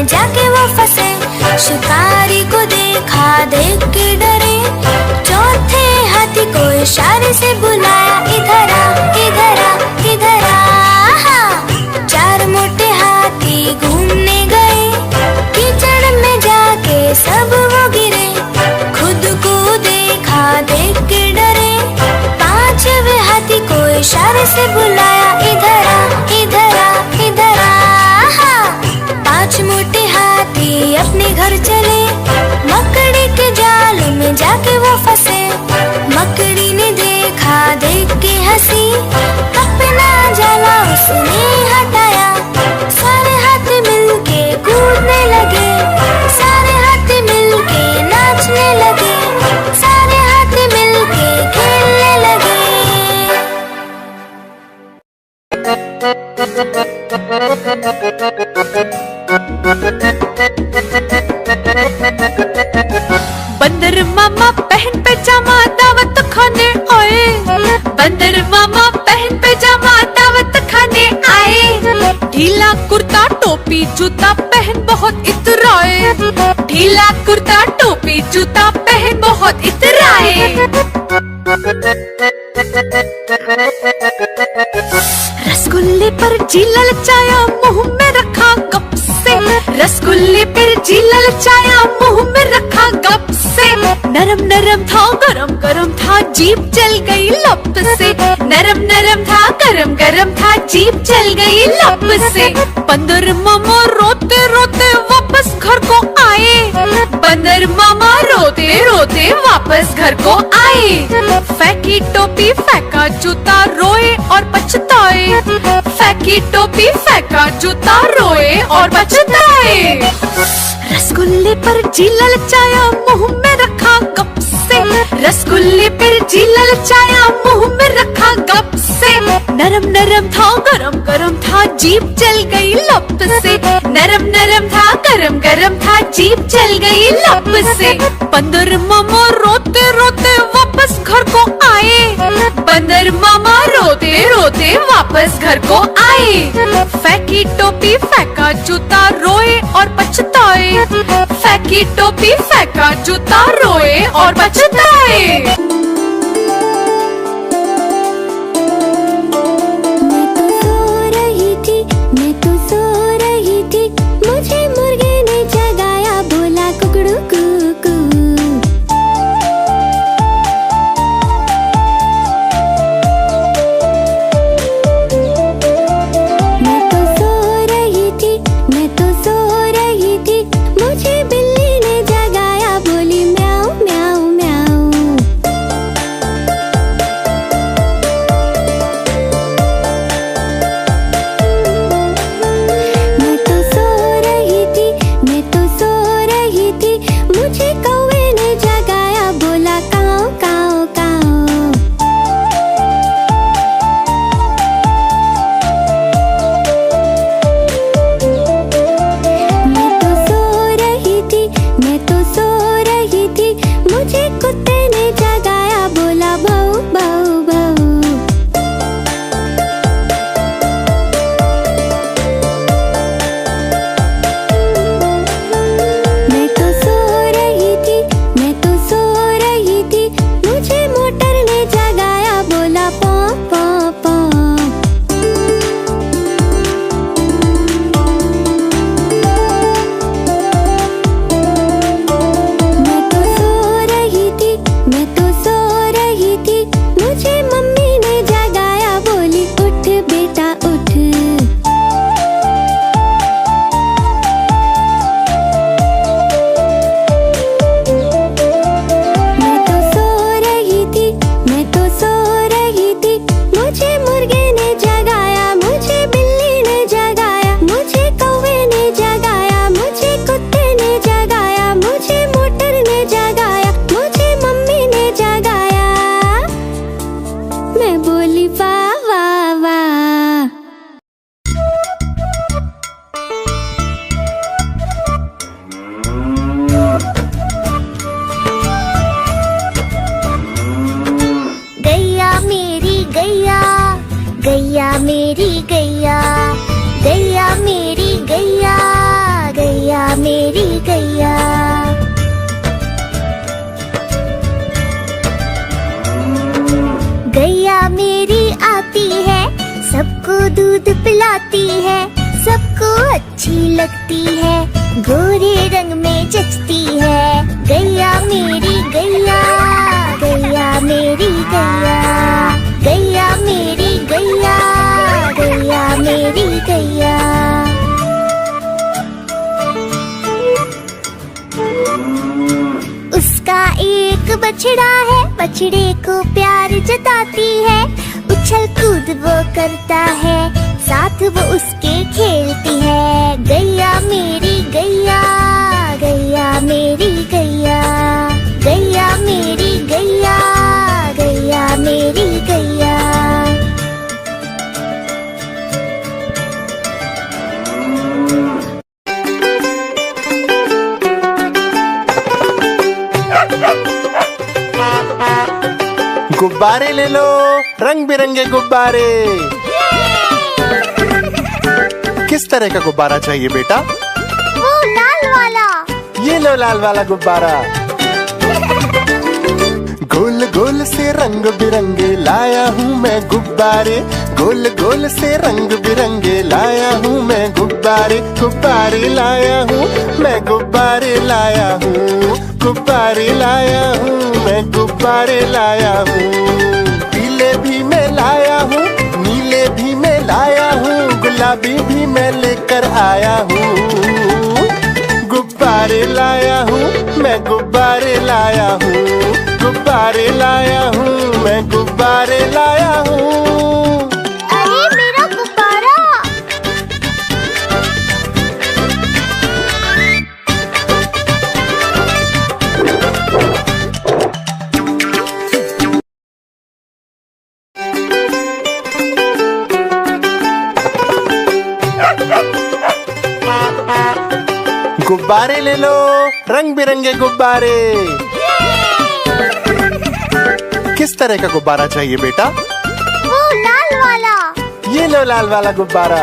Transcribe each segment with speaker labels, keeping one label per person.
Speaker 1: जाके वो फंसे। शिकारी को देखा, देख के डरे, चौथे हाथी को इशारे से बुलाया, इधर आ, इधर आ, इधर आ। चार मोटे हाथी घूमने गए, कीचड़ में जाके सब वो गिरे। खुद को देखा, देख के डरे, पांचवे हाथी को इशारे से बुलाया, इधर आ, इधर आ, इधर आ। पांच मोटे हाथी अपने घर चले, मकड़ी के जाल में जाके वो फंसे। मकड़ी ने देखा, देख के हंसी, अपना जाला उसने हटाया। सारे हाथी मिलके कूदने लगे, सारे हाथी मिलके नाचने लगे, सारे हाथी मिलके खेलने लगे।
Speaker 2: बंदर मामा पहन पैजामा दावत खाने आए। बंदर मामा पहन पैजामा दावत खाने आए। ढीला कुर्ता टोपी जूता पहन बहुत इतराए। ढीला कुर्ता टोपी जूता पहन बहुत इतराए। रसगुल्ले पर जी ललचाया, मुंह में रखा गप से। रसगुल्ले पर जी ललचाया, मुंह में रखा गप से। नरम नरम था, गरम गरम था, जीभ जल गई लप से। नरम नरम था, गरम गरम था, जीभ जल गई लप से। बंदर मामा रोते रोते वापस घर को आए। बंदर मामा रोते रोते वापस घर को आए। फेंकी टोपी फेंका जूता, रोए और पछताए। फेंकी टोपी फेंका जूता, रोए और पछताए। रसगुल्ले पर जी ललचाया, मुंह में रखा गप से। रसगुल्ले पर जी ललचाया, मुंह में रखा गप से। नरम नरम था, गरम गरम था, जीभ जल गई लप से। नरम नरम था, गरम गरम था, जीभ जल गई लप से। बंदर मामा रोते रोते वापस घर को आए। बंदर मामा रोते रोते वापस घर को आए। फेंकी टोपी फेंका जूता, रोए और पछताए। फेंकी टोपी फेंका जूता, रोए और पछताए।
Speaker 1: मुझे मुर्गे ने जगाया, बोला कुकड़ू कू कू। मैं तो सो रही थी, मैं तो सो रही थी, मुझे बिल्ली ने जगाया, बोली म्याऊ म्याऊ म्याऊ। लगती है, गोरे रंग में जचती है। गैया मेरी गैया, गैया मेरी गैया, गैया मेरी गैया, गैया मेरी गैया। उसका एक बछड़ा है, बछड़े को प्यार जताती है। उछल कूद वो करता है, साथ वो उसके खेलती है। गैया मेरी गैया, गैया मेरी गैया, गैया मेरी गैया, गैया मेरी गैया।
Speaker 3: गुब्बारे ले लो, रंग बिरंगे गुब्बारे। किस तरह का गुब्बारा चाहिए बेटा?
Speaker 1: वो लाल वाला।
Speaker 3: ये लो लाल वाला गुब्बारा। गोल गोल से रंग बिरंगे लाया हूँ मैं गुब्बारे, गोल गोल से रंग बिरंगे लाया हूँ मैं गुब्बारे। गुब्बारे लाया हूँ मैं, गुब्बारे लाया हूँ, गुब्बारे लाया हूँ मैं, गुब्बारे लाया हूँ। पीले भी मैं लाया हूँ, नीले भी मैं लाया हूँ, गुलाबी भी मैं लेकर आया हूँ। गुब्बारे लाया हूँ मैं, गुब्बारे लाया हूँ, गुब्बारे लाया हूँ मैं, गुब्बारे लाया हूँ।
Speaker 1: अरे मेरा गुब्बारा।
Speaker 3: गुब्बारे ले लो, रंग बिरंगे गुब्बारे। किस तरह का गुब्बारा चाहिए बेटा?
Speaker 1: वो लाल वाला।
Speaker 3: ये लो लाल वाला गुब्बारा।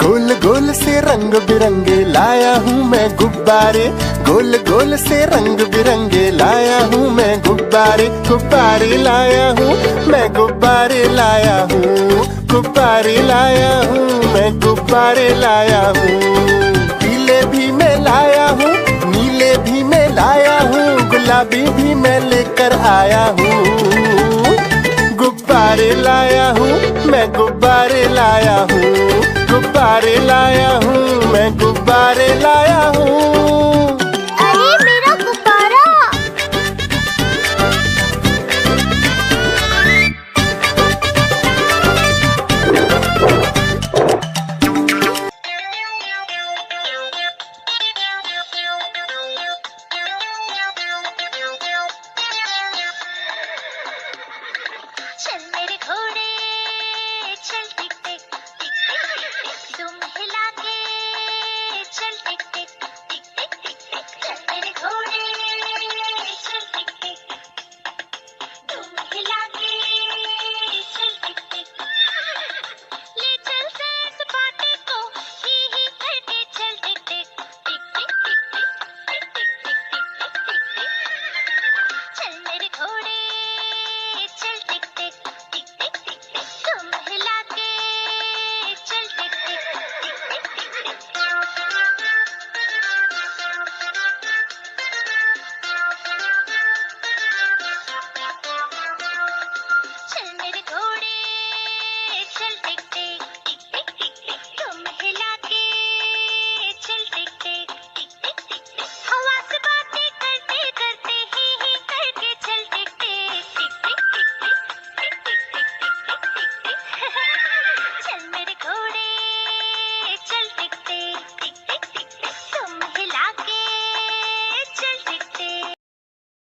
Speaker 3: गोल गोल से रंग बिरंगे लाया हूँ मैं गुब्बारे, गोल गोल से रंग बिरंगे लाया हूँ मैं गुब्बारे। गुब्बारे लाया हूँ मैं, गुब्बारे लाया हूँ, गुब्बारे लाया हूँ मैं, गुब्बारे लाया हूँ। पीले भी मैं लाया हूँ, नीले भी मैं लाया हूँ, गुलाबी भी मैं लेकर आया हूँ। गुब्बारे लाया हूँ मैं, गुब्बारे लाया हूँ, गुब्बारे लाया हूँ मैं, गुब्बारे लाया